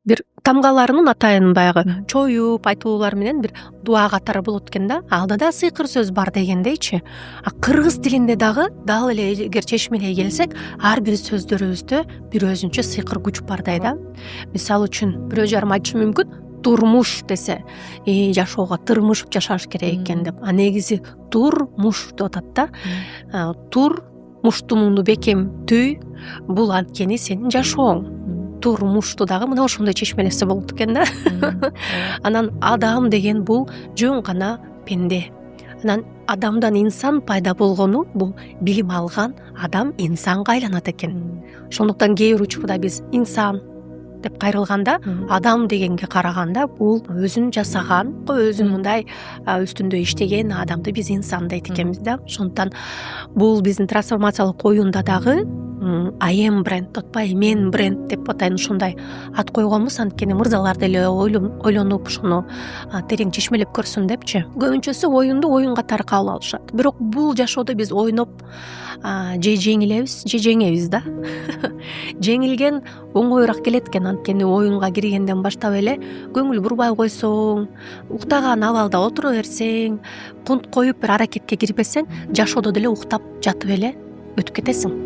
бир тамгаларынын атайын баягы чоюп айтуулар менен бир дуа катары болот экен да. Алда да сыйкыр сөз бар дегендейчи. Кыргыз тилинде дагы дал эле эгер чечмелей келсек, ар бир сөздөрүбүздө бир өзүнчө сыйкыр күч бардай да. Мисалы үчүн бирөө жарым айтышы мүмкүн, турмуш десе, жашоого тырмышып жашаш керек экен деп. А негизи турмуш деп атат да. Тур муштумуңду бекем түй, бул анткени сенин жашооң. Турмушту дагы мына ошондой чечмелесе болот экен да. Анан адам деген бул жөн гана пенде. Анан адамдан инсан пайда болгону бул билим алган адам инсанга айланат экен. Ошондуктан кээ бир учурда биз инсан деп кайрылганда, адам дегенге караганда бул өзүн жасаган, өзүн мындай үстүндө иштеген адамды биз инсан дейт экенбиз да. Ошондуктан бул биздин трансформациялык оюнда дагы I am бренд деп атпайбы, мен бренд деп атайын, ушундай ат койгонбуз. Анткени мырзалар деле ойлонуп ошону терең чечмелеп көрсүн депчи. Көбүнчөсү оюнду оюн катары кабыл алышат. Бирок бул жашоодо биз ойноп же жеңилебиз, же жеңебиз да. Жеңилген оңоюраак келет экен, анткени оюнга киргенден баштап эле көңүл бурбай койсоң, уктаган абалда отура берсең, кунт коюп бир аракетке кирбесең, жашоодо деле уктап жатып эле өтүп кетесиң.